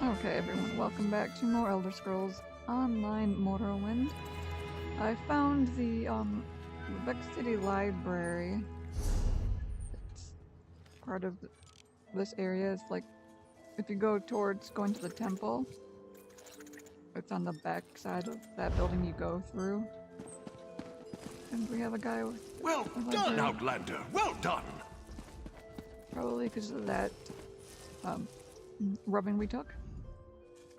Okay, everyone, welcome back to more Elder Scrolls Online Morrowind. I found the Beck City Library. It's part of this area. It's like if you go towards going to the temple, it's on the back side of that building you go through. And we have a guy with Well done, Outlander! Well done! probably because of that rubbing we took.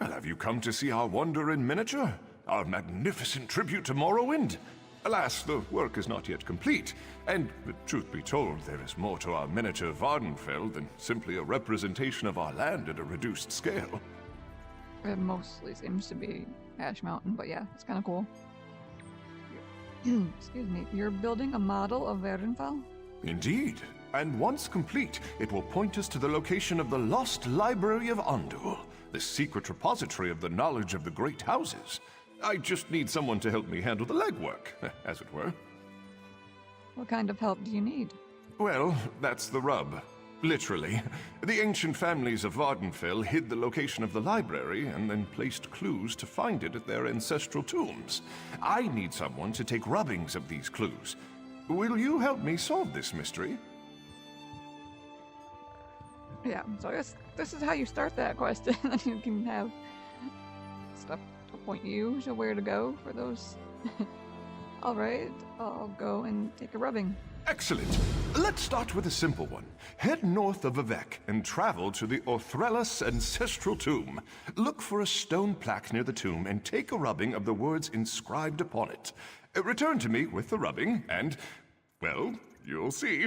Well, have you come to see our wonder in miniature? Our magnificent tribute to Morrowind? Alas, the work is not yet complete, and, truth be told, there is more to our miniature Vvardenfell than simply a representation of our land at a reduced scale. It mostly seems to be Ash Mountain, but yeah, it's kind of cool. Excuse me, you're building a model of Vvardenfell? Indeed, and once complete, it will point us to the location of the lost Library of Andul, the secret repository of the knowledge of the great houses. I just need someone to help me handle the legwork, as it were. What kind of help do you need? Well, that's the rub. Literally. The ancient families of Vvardenfell hid the location of the library and then placed clues to find it at their ancestral tombs. I need someone to take rubbings of these clues. Will you help me solve this mystery? Yeah, so I guess this is how you start that quest, and then you can have stuff to point you to where to go for those. Alright, I'll go and take a rubbing. Excellent. Let's start with a simple one. Head north of Vivek and travel to the Orthrelas Ancestral Tomb. Look for a stone plaque near the tomb and take a rubbing of the words inscribed upon it. Return to me with the rubbing and, well, you'll see.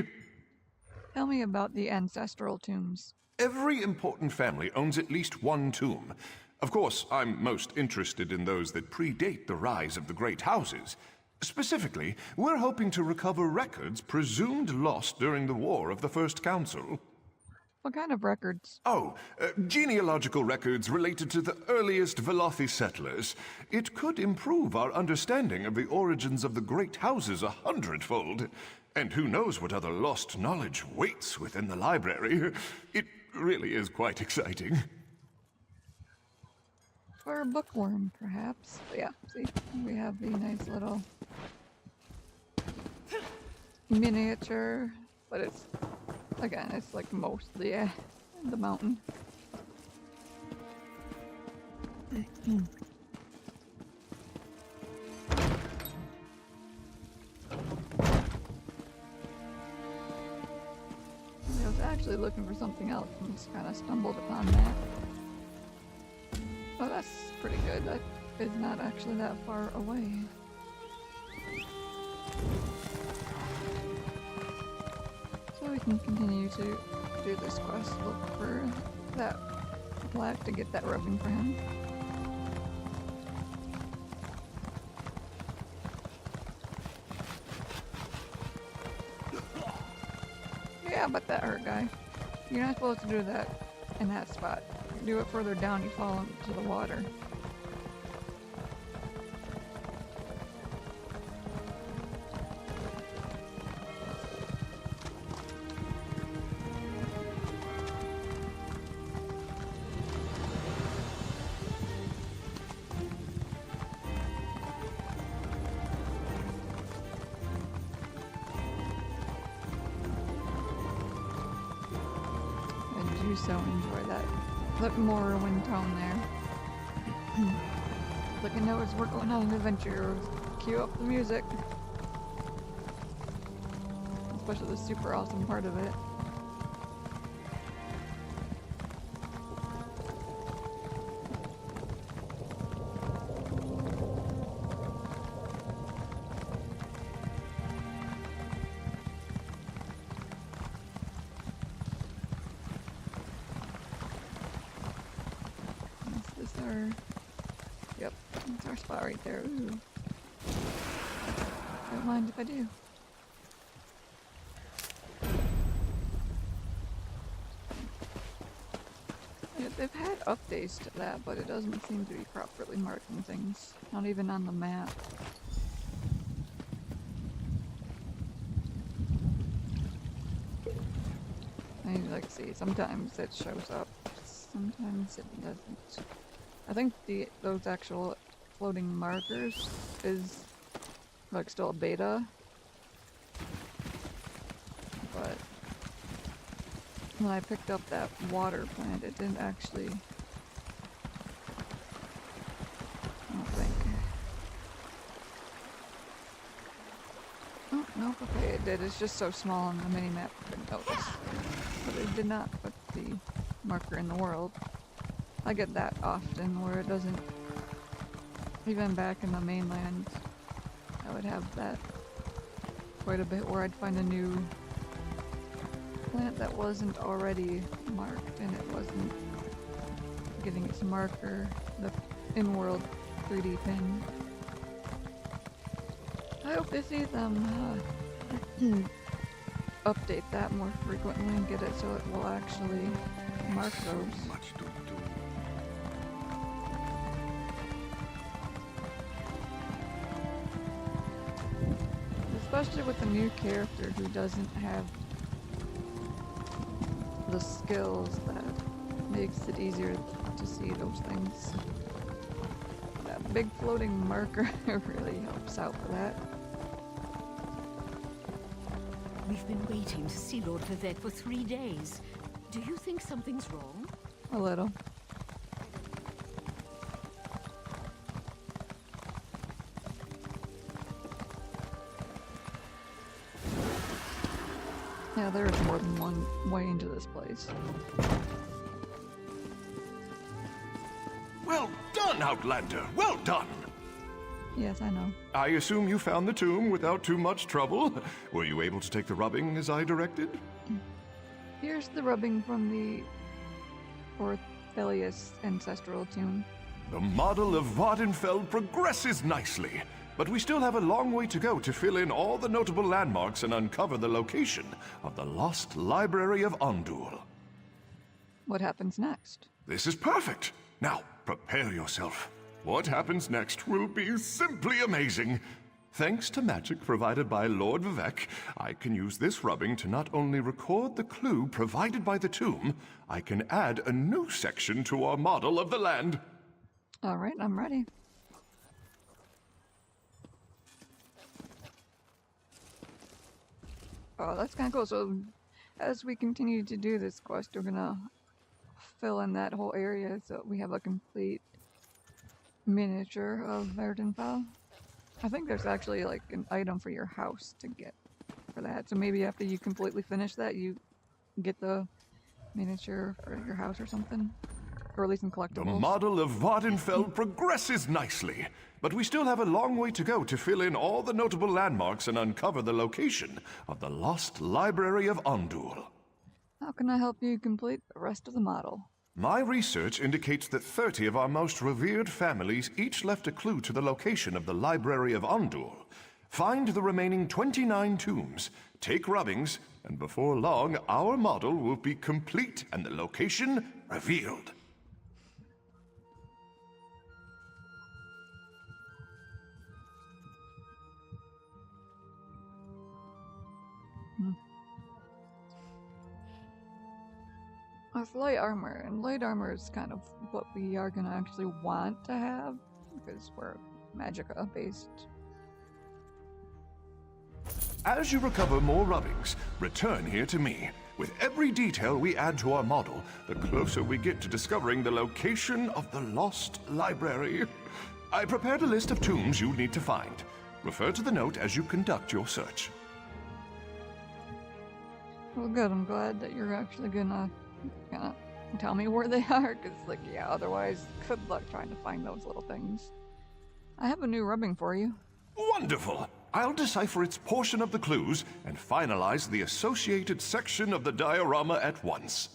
Tell me about the ancestral tombs. Every important family owns at least one tomb. Of course, I'm most interested in those that predate the rise of the great houses. Specifically, we're hoping to recover records presumed lost during the War of the First Council. What kind of records? Genealogical records related to the earliest Velothi settlers. It could improve our understanding of the origins of the great houses 100-fold. And who knows what other lost knowledge waits within the library. It really is quite exciting. For a bookworm, perhaps. But yeah, see, we have the nice little miniature, but it's, again, it's like mostly the mountain. I was actually looking for something else and just kind of stumbled upon that. Oh, that's pretty good. That is not actually that far away. So we can continue to do this quest, look for that plaque to get that rubbing for him. Yeah, but that hurt, guy. You're not supposed to do that in that spot. Do it further down, you fall into the water. I do so enjoy that. Look, Morrowind tone there. Look, I know we're going on an adventure. Cue up the music. Especially the super awesome part of it. Yep, that's our spot right there. Ooh. Don't mind if I do. They've had updates to that, but it doesn't seem to be properly marking things. Not even on the map. I like see sometimes it shows up sometimes it doesn't. I think those actual floating markers is like still a beta, but when I picked up that water plant, it didn't actually. I don't think. Oh, nope, okay, it did. It's just so small on the mini-map I couldn't notice. But it did not put the marker in the world. I get that often, where it doesn't... Even back in the mainland, I would have that quite a bit, where I'd find a new plant that wasn't already marked, and it wasn't getting its marker, the in-world 3D pin. I hope they see them update that more frequently and get it so it will actually mark those. Much to do. Especially with a new character who doesn't have the skills that makes it easier to see those things. That big floating marker really helps out for that. We've been waiting to see Lord Vivek for 3 days. Do you think something's wrong? A little. Yeah, there is more than one way into this place. Well done, Outlander! Well done! Yes, I know. I assume you found the tomb without too much trouble? Were you able to take the rubbing as I directed? Here's the rubbing from the Orthelius Ancestral tomb. The model of Vvardenfell progresses nicely, but we still have a long way to go to fill in all the notable landmarks and uncover the location of the lost library of Ondul. What happens next? This is perfect! Now, prepare yourself. What happens next will be simply amazing. Thanks to magic provided by Lord Vivek, I can use this rubbing to not only record the clue provided by the tomb, I can add a new section to our model of the land. Alright, I'm ready. Oh, that's kind of cool. So, as we continue to do this quest, we're gonna fill in that whole area so we have a complete miniature of Vvardenfell. I think there's actually like an item for your house to get for that. So maybe after you completely finish that, you get the miniature for your house or something. Or at least in collectibles. The model of Vvardenfell progresses nicely, but we still have a long way to go to fill in all the notable landmarks and uncover the location of the lost library of Ondul. How can I help you complete the rest of the model? My research indicates that 30 of our most revered families each left a clue to the location of the library of Ondul. Find the remaining 29 tombs, take rubbings, and before long, our model will be complete and the location revealed. It's light armor, and light armor is kind of what we are gonna actually want to have, because we're Magicka based. As you recover more rubbings, return here to me. With every detail we add to our model, the closer we get to discovering the location of the lost library. I prepared a list of tombs you need to find. Refer to the note as you conduct your search. Well, good. I'm glad that you're actually gonna tell me where they are, because, like, yeah, otherwise, good luck trying to find those little things. I have a new rubbing for you. Wonderful! I'll decipher its portion of the clues and finalize the associated section of the diorama at once.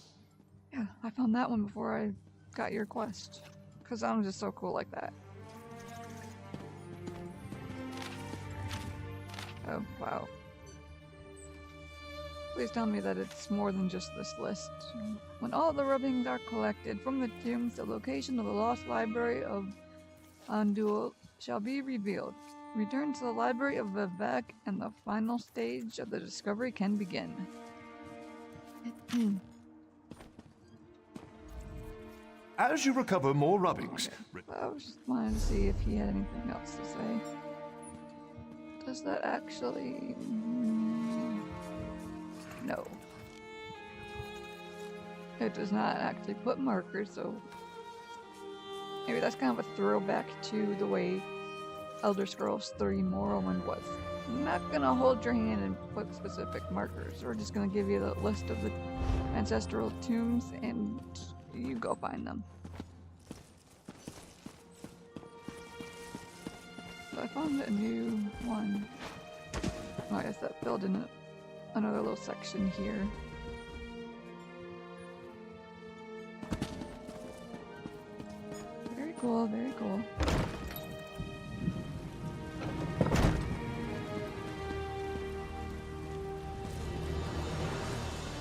Yeah, I found that one before I got your quest, because I'm just so cool like that. Oh, wow. Please tell me that it's more than just this list. When all the rubbings are collected from the tombs, the location of the lost library of Ondul shall be revealed. Return to the library of Vivek, and the final stage of the discovery can begin. As you recover more rubbings... I was just wanting to see if he had anything else to say. Does that actually... No. It does not actually put markers, so... Maybe that's kind of a throwback to the way Elder Scrolls 3 Morrowind was. I'm not gonna hold your hand and put specific markers. We're just gonna give you the list of the ancestral tombs and you go find them. So I found a new one. Oh, I guess that filled in another little section here. Very cool, very cool.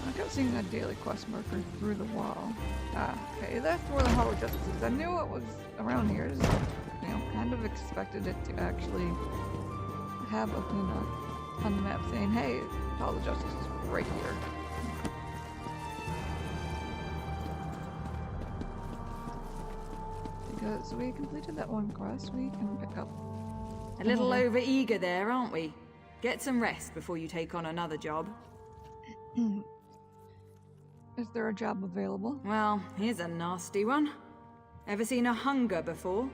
I kept seeing a daily quest marker through the wall. Ah, okay, that's where the Hollow Justice is. I knew it was around here. Just, kind of expected it to actually have a thing on the map saying, hey, Hollow Justice is right here. Because we completed that one quest, we can pick up A little over-eager there, aren't we? Get some rest before you take on another job. Is there a job available? Well, here's a nasty one. Ever seen a hunger before?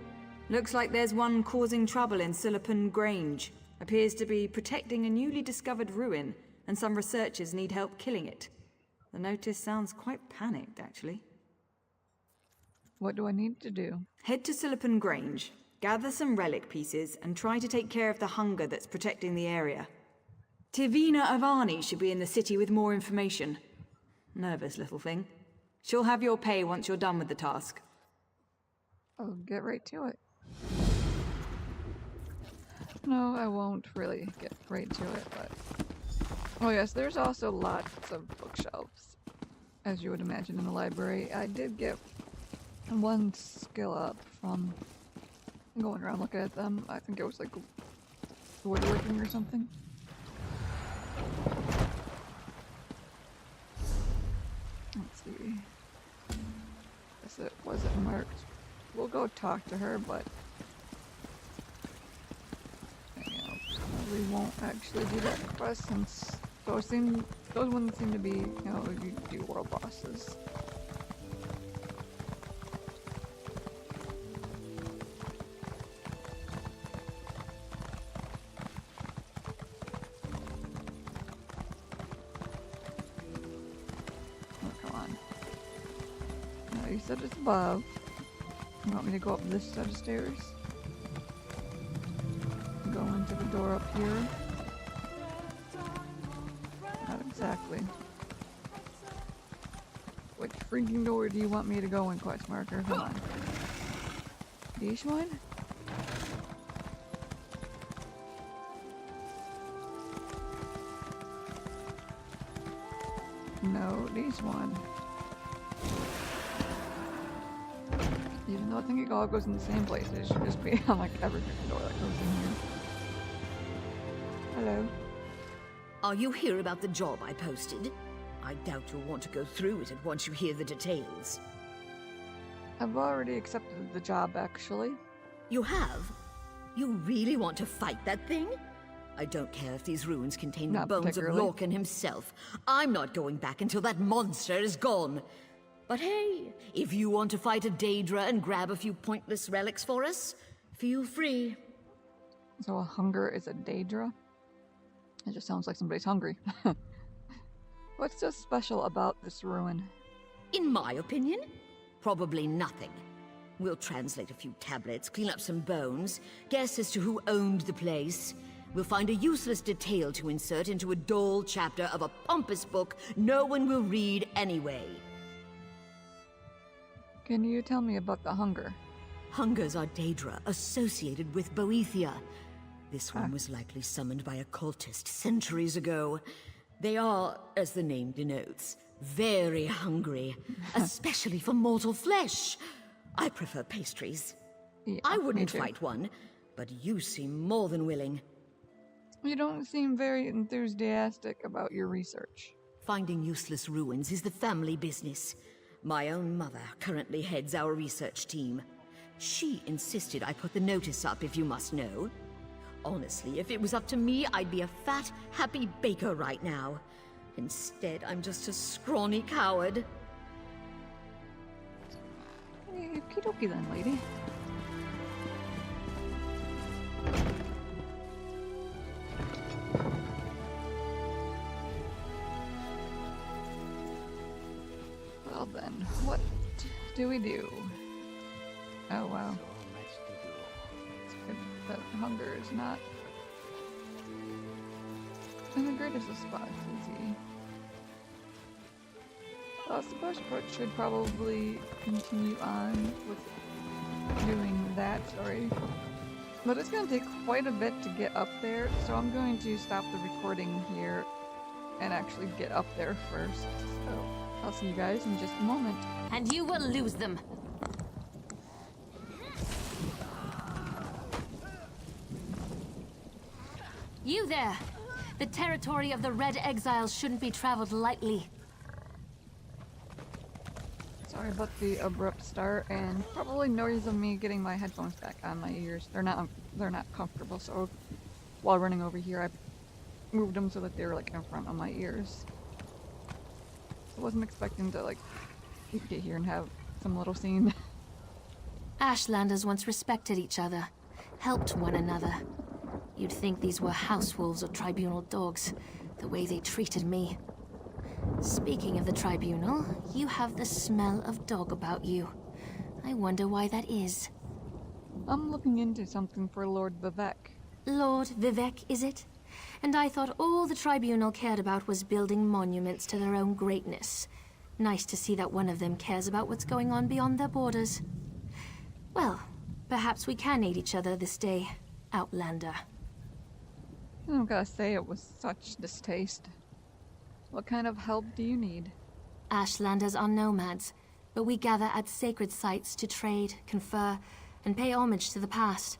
Looks like there's one causing trouble in Sillipan Grange. Appears to be protecting a newly discovered ruin, and some researchers need help killing it. The notice sounds quite panicked, actually. What do I need to do? Head to Sillipan Grange, gather some relic pieces, and try to take care of the hunger that's protecting the area. Tivina Avani should be in the city with more information. Nervous little thing. She'll have your pay once you're done with the task. I'll get right to it. No, I won't really get right to it, but... Oh yes, there's also lots of bookshelves, as you would imagine in the library. I did get one skill up from going around looking at them. I think it was like woodworking or something. Let's see. Guess it wasn't marked. We'll go talk to her, but probably won't actually do that quest since those ones seem to be, you do world bosses. Oh, come on. No, you said it's above. You want me to go up this set of stairs? Go into the door up here? Not exactly. Which freaking door do you want me to go in, quest marker? Come on. This one? No, this one. Even though I think it all goes in the same place, it should just be on like every freaking door that goes in here. Hello. Are you here about the job I posted? I doubt you'll want to go through with it once you hear the details. I've already accepted the job, actually. You have? You really want to fight that thing? I don't care if these ruins contain the Not bones of particularly. Lorcan himself. I'm not going back until that monster is gone. But hey, if you want to fight a Daedra and grab a few pointless relics for us, feel free. So a hunger is a Daedra? It just sounds like somebody's hungry. What's so special about this ruin? In my opinion, probably nothing. We'll translate a few tablets, clean up some bones, guess as to who owned the place. We'll find a useless detail to insert into a dull chapter of a pompous book no one will read anyway. Can you tell me about the hunger? Hungers are Daedra associated with Boethia. This one was likely summoned by a cultist centuries ago. They are, as the name denotes, very hungry, especially for mortal flesh. I prefer pastries. Yeah, I me wouldn't too. fight one, but you seem more than willing. You don't seem very enthusiastic about your research. Finding useless ruins is the family business. My own mother currently heads our research team. She insisted I put the notice up, if you must know. Honestly, if it was up to me, I'd be a fat, happy baker right now. Instead, I'm just a scrawny coward. Okie dokie then, lady. Well then, what do we do? Oh wow. It's good that hunger is not in the greatest of spots, is he? The push should probably continue on with doing that, sorry. But it's going to take quite a bit to get up there, so I'm going to stop the recording here and actually get up there first. So I'll see you guys in just a moment. And you will lose them. You there! The territory of the Red Exiles shouldn't be traveled lightly. Sorry about the abrupt start, and probably noise of me getting my headphones back on my ears. They're not comfortable, so while running over here, I moved them so that they were like in front of my ears. I wasn't expecting to like get here and have some little scene. Ashlanders once respected each other, helped one another. You'd think these were house wolves or tribunal dogs, the way they treated me. Speaking of the tribunal, you have the smell of dog about you. I wonder why that is. I'm looking into something for Lord Vivek. Lord Vivek, is it? And I thought all the tribunal cared about was building monuments to their own greatness. Nice to see that one of them cares about what's going on beyond their borders. Well, perhaps we can aid each other this day, Outlander. I gotta say, it was such distaste. What kind of help do you need? Ashlanders are nomads, but we gather at sacred sites to trade, confer, and pay homage to the past.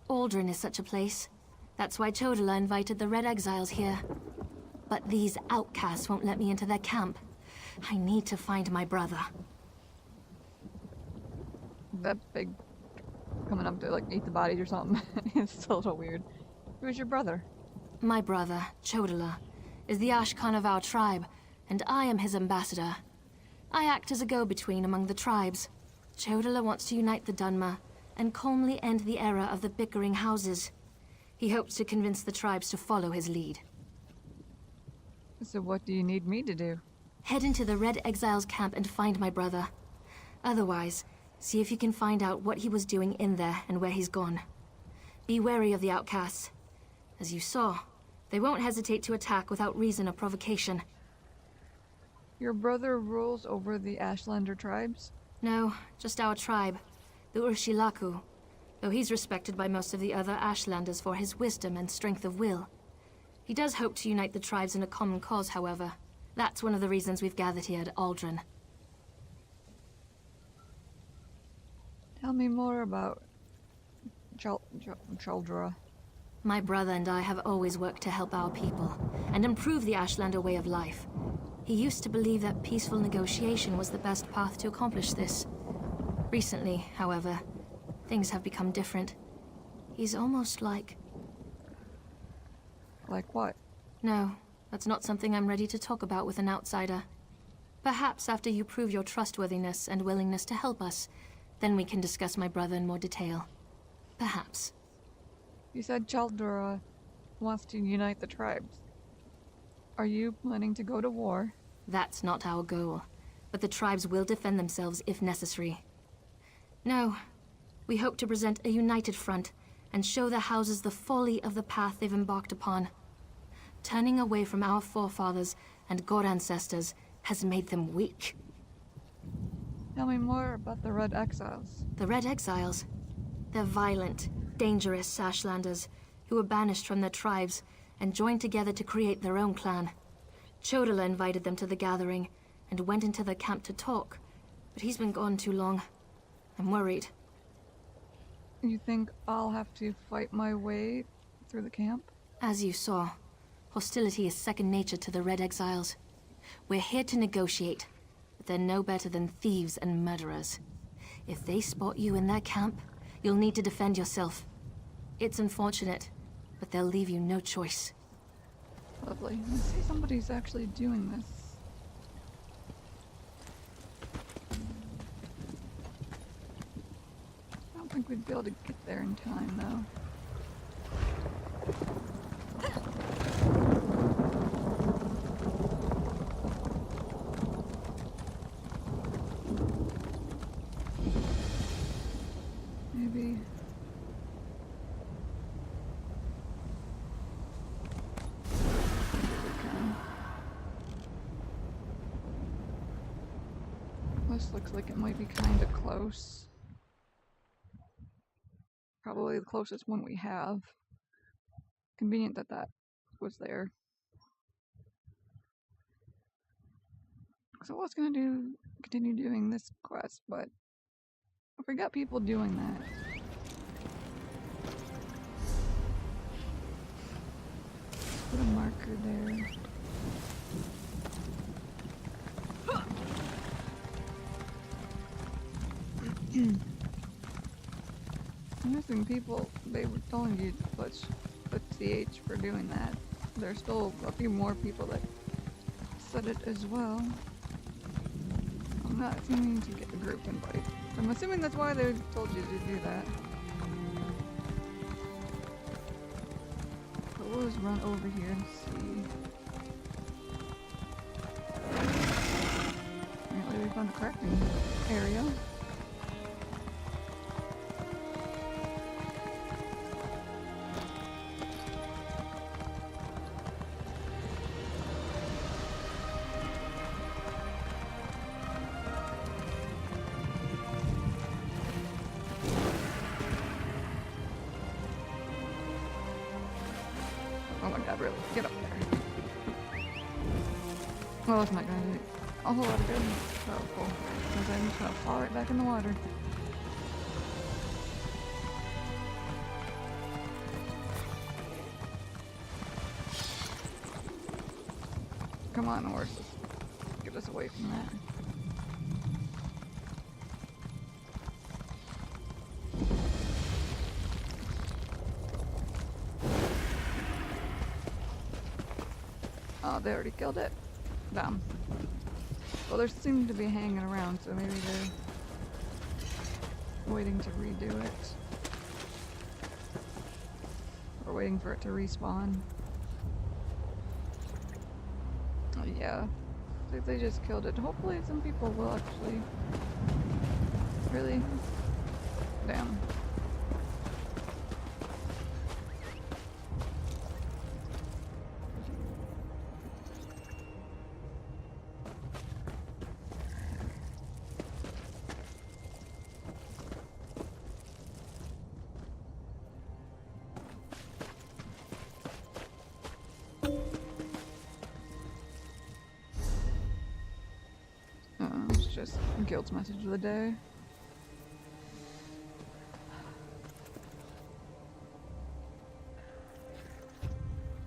Aldrin is such a place. That's why Chodala invited the Red Exiles here. But these outcasts won't let me into their camp. I need to find my brother. That big coming up to like eat the bodies or something. It's a little weird. Who's your brother? My brother, Chodala, is the Ashkan of our tribe, and I am his ambassador. I act as a go-between among the tribes. Chodala wants to unite the Dunmer and calmly end the era of the bickering houses. He hopes to convince the tribes to follow his lead. So what do you need me to do? Head into the Red Exiles camp and find my brother. Otherwise, see if you can find out what he was doing in there and where he's gone. Be wary of the outcasts. As you saw, they won't hesitate to attack without reason or provocation. Your brother rules over the Ashlander tribes? No, just our tribe, the Urshilaku, though he's respected by most of the other Ashlanders for his wisdom and strength of will. He does hope to unite the tribes in a common cause, however. That's one of the reasons we've gathered here at Aldrin. Tell me more about Chaldra. My brother and I have always worked to help our people and improve the Ashlander way of life. He used to believe that peaceful negotiation was the best path to accomplish this. Recently, however, things have become different. He's almost like... Like what? No, that's not something I'm ready to talk about with an outsider. Perhaps after you prove your trustworthiness and willingness to help us, then we can discuss my brother in more detail. Perhaps. You said Chaldra wants to unite the tribes. Are you planning to go to war? That's not our goal, but the tribes will defend themselves if necessary. No, we hope to present a united front and show the houses the folly of the path they've embarked upon. Turning away from our forefathers and god ancestors has made them weak. Tell me more about the Red Exiles. The Red Exiles? They're violent, dangerous Ashlanders who were banished from their tribes and joined together to create their own clan. Chodala invited them to the gathering and went into their camp to talk, but he's been gone too long. I'm worried. You think I'll have to fight my way through the camp? As you saw, hostility is second nature to the Red Exiles. We're here to negotiate, but they're no better than thieves and murderers. If they spot you in their camp, you'll need to defend yourself. It's unfortunate, but they'll leave you no choice. Lovely. I see somebody's actually doing this. I don't think we'd be able to get there in time, though. Maybe. This looks like it might be kind of close. Probably the closest one we have. Convenient that that was there. So I was gonna continue doing this quest, but I forgot people doing that. Put a marker there. I'm guessing people, they were telling you to put CH for doing that. There's still a few more people that said it as well. I'm not seeming to get a group invite. I'm assuming that's why they told you to do that. But we'll just run over here and see. Apparently we found a crafting area. Oh my god, really? Get up there. Well, it's not gonna do a whole lot of good. Oh, cool. Because I'm just gonna fall right back in the water. Come on, horses. Get us away from that. Oh, they already killed it. Damn. Well, they seem to be hanging around, so maybe they're waiting to redo it. Or waiting for it to respawn. Oh, yeah. I think they just killed it. Hopefully some people will actually... Really? Damn. It's just Guild's message of the day.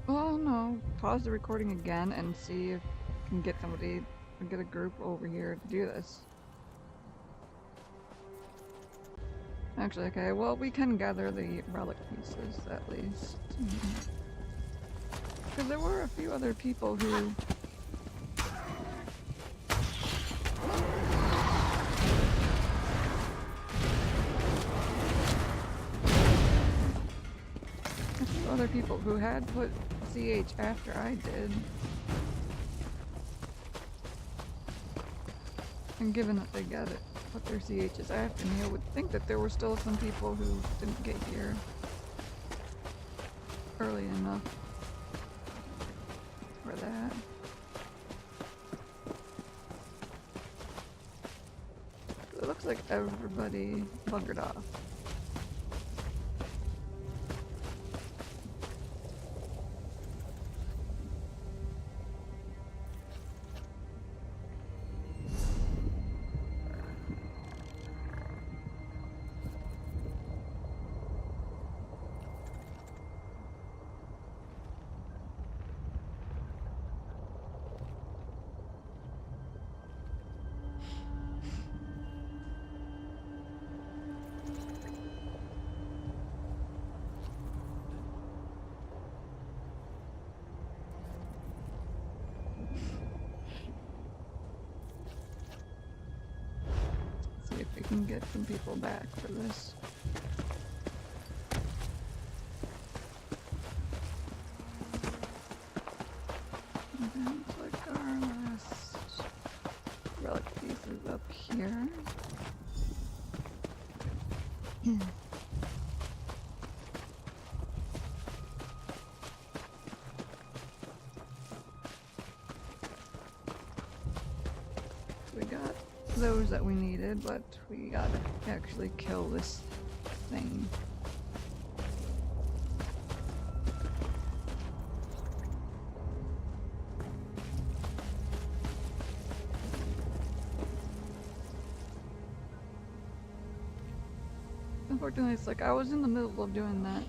Well, no. Pause the recording again and see if I can get somebody, get a group over here to do this. Actually, okay, well, we can gather the relic pieces at least. Because there were a few other people who... other people who had put CH after I did. And given that they got it, put their CHs after me, I would think that there were still some people who didn't get here early enough for that. It looks like everybody bunkered off. can get some people back for this. And then it's like our last relic pieces up here. We got those that we needed, but we gotta actually kill this thing. Unfortunately, it's like I was in the middle of doing that,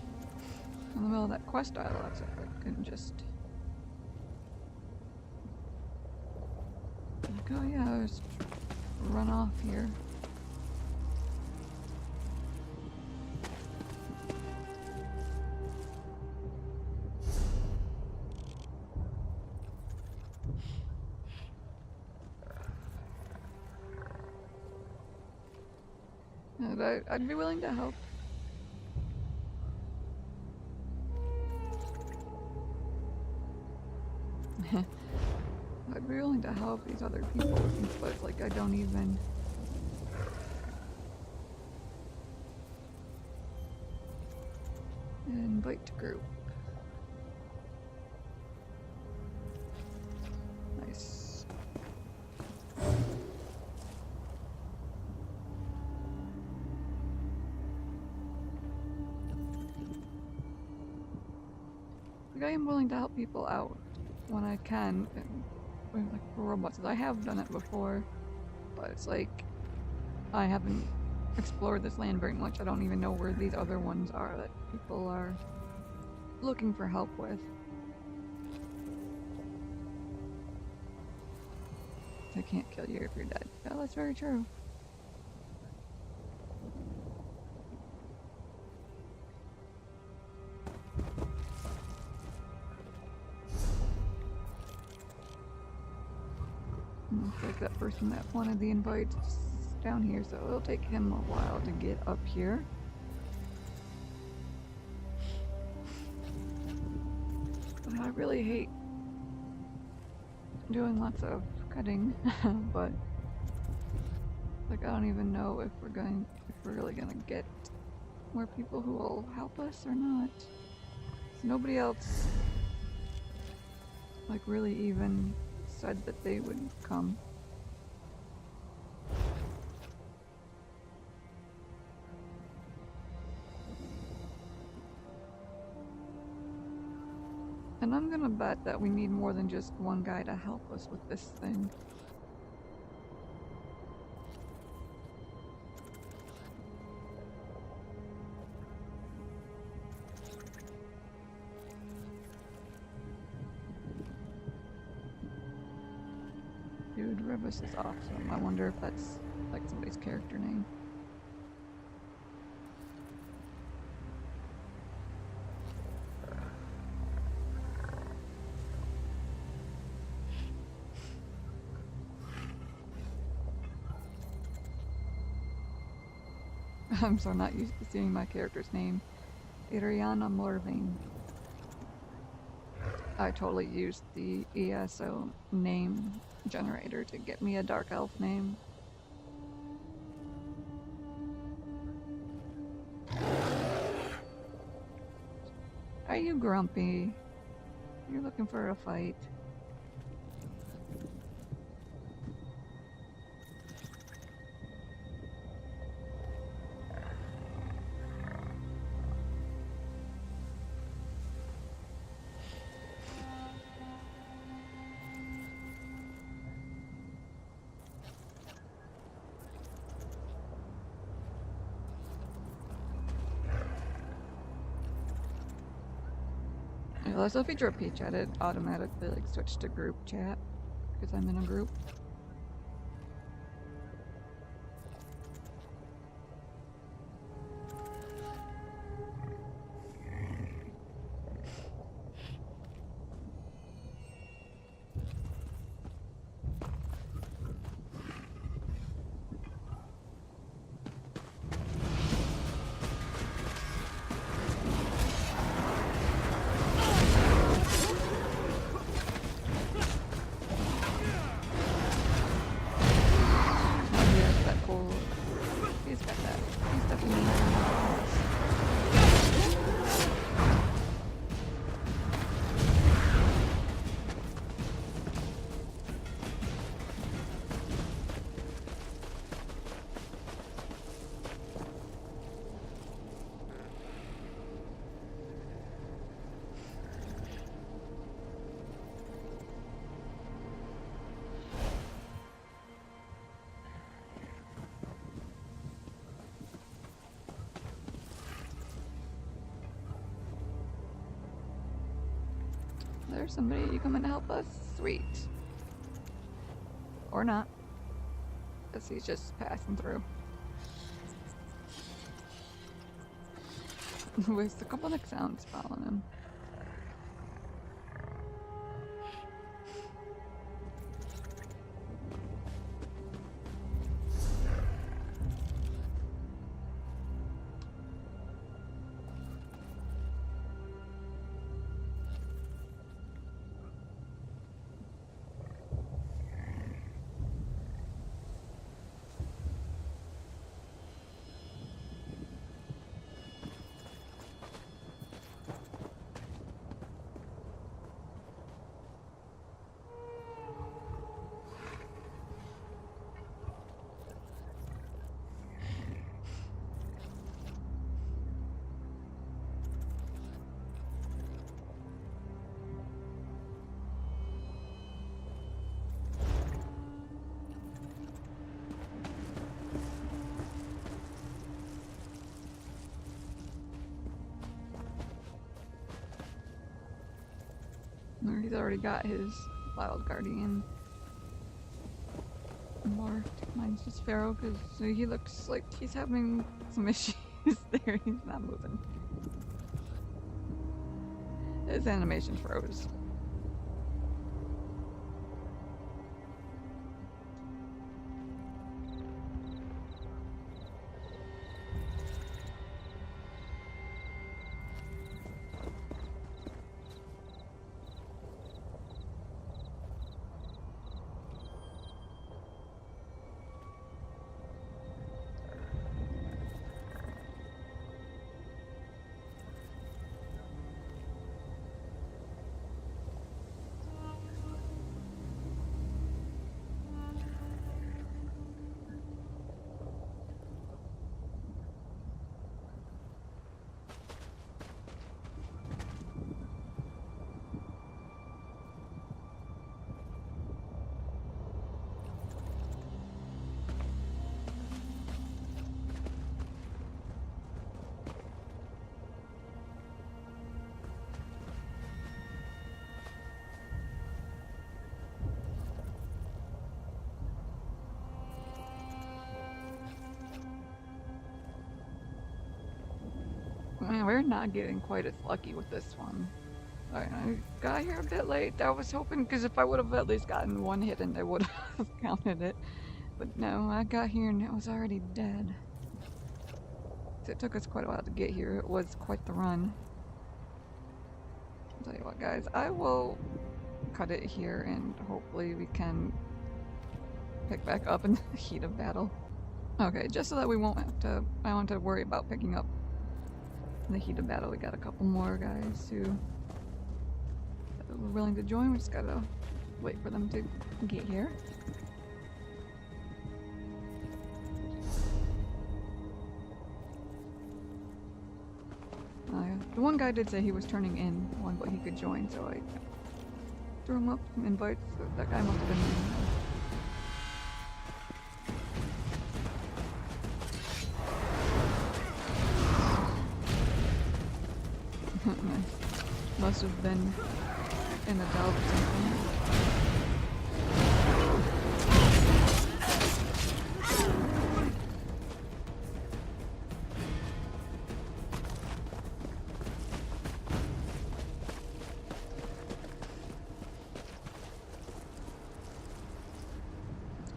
in the middle of that quest dialogue, so I couldn't just like, oh yeah, just run off here. And I'd be willing to help. I'd be willing to help these other people, but like I don't even. Invite to group. Nice. Like, I am willing to help people out when I can, and like for robots. I have done it before, but it's like I haven't explored this land very much. I don't even know where these other ones are that people are looking for help with. They can't kill you if you're dead. Yeah, that's very true. Looks like that person that wanted the invite is down here, so it'll take him a while to get up here. But I really hate doing lots of cutting, but like I don't even know if we're really gonna get more people who will help us or not. So nobody else like really even said that they would come. And I'm gonna bet that we need more than just one guy to help us with this thing. Dude, Rivas is awesome. I wonder if that's like somebody's character name. I'm so not used to seeing my character's name. Iriana Morrowind. I totally used the ESO name generator to get me a Dark Elf name. Are you grumpy? You're looking for a fight. So if you drop a chat, it automatically like switch to group chat because I'm in a group. there's somebody. You coming to help us? Sweet. Or not. Guess he's just passing through. With a couple of sounds following him. He's already got his wild guardian. More mine's just Pharaoh because he looks like he's having some issues there. He's not moving. His animation froze. Man, we're not getting quite as lucky with this one. I got here a bit late. I was hoping, because if I would have at least gotten one hit in, I would have counted it. But no, I got here and it was already dead. So it took us quite a while to get here. It was quite the run. I'll tell you what, guys, I will cut it here and hopefully we can pick back up in the heat of battle. Okay, just so that we won't have to, I don't have to worry about picking up in the heat of battle. We got a couple more guys who were willing to join. We just gotta wait for them to get here. The one guy did say he was turning in one, but he could join, so I threw him up some invites. So that guy must have been nice. Must have been in a delve or something.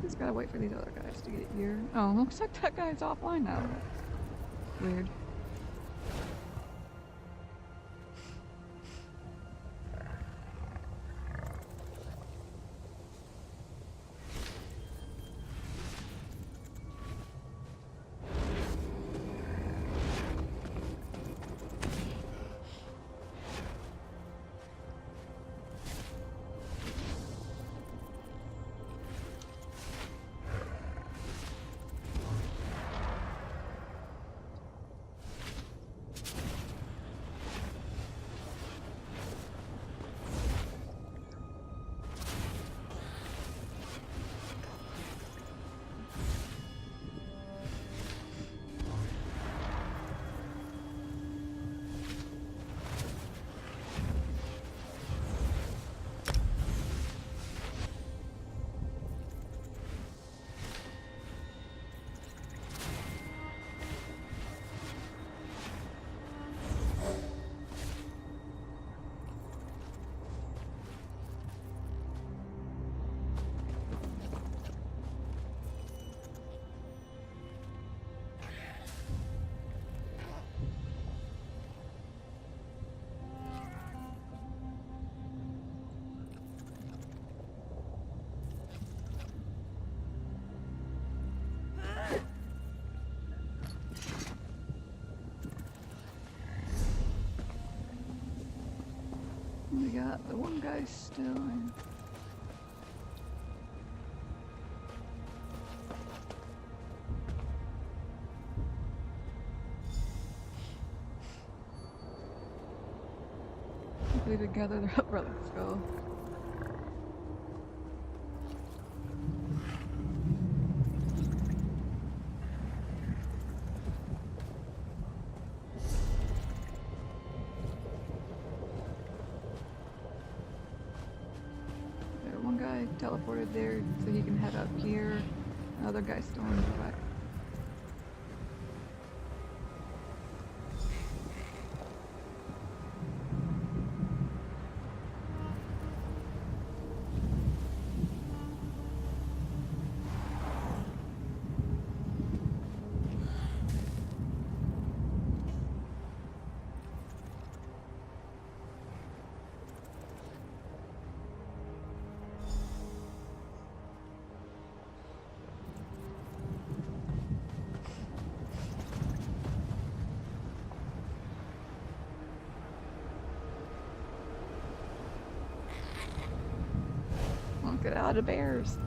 Just gotta wait for these other guys to get here. Oh, looks like that guy's offline now. Weird. We got the one guy still in. Hopefully to gather their relics go. One guy teleported there so he can head up here. Another guy still in the back. Get out of bears.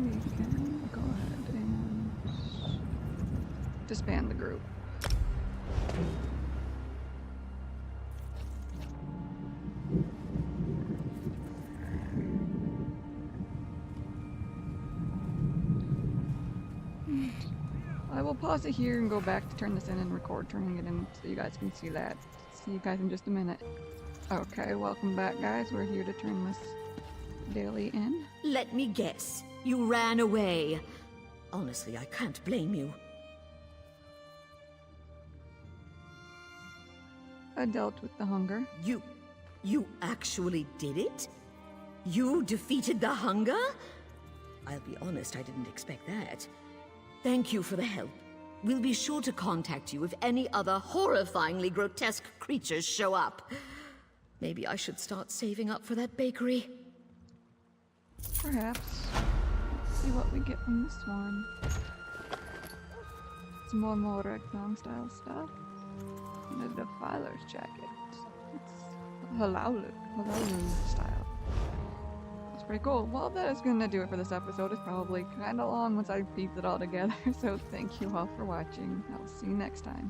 we can go ahead and disband the group. I will pause it here and go back to turn this in and record turning it in so you guys can see that. See you guys in just a minute. Okay, welcome back, guys. We're here to turn this daily in. Let me guess. You ran away. Honestly, I can't blame you. I dealt with the hunger. You actually did it? You defeated the hunger? I'll be honest, I didn't expect that. Thank you for the help. We'll be sure to contact you if any other horrifyingly grotesque creatures show up. Maybe I should start saving up for that bakery. Perhaps. Let's see what we get from this one. Some more Ragnar style stuff. And a defiler's jacket. It's Halalu style. That's pretty cool. Well, that is gonna do it for this episode. It's probably kinda long once I piece it all together, so thank you all for watching. I'll see you next time.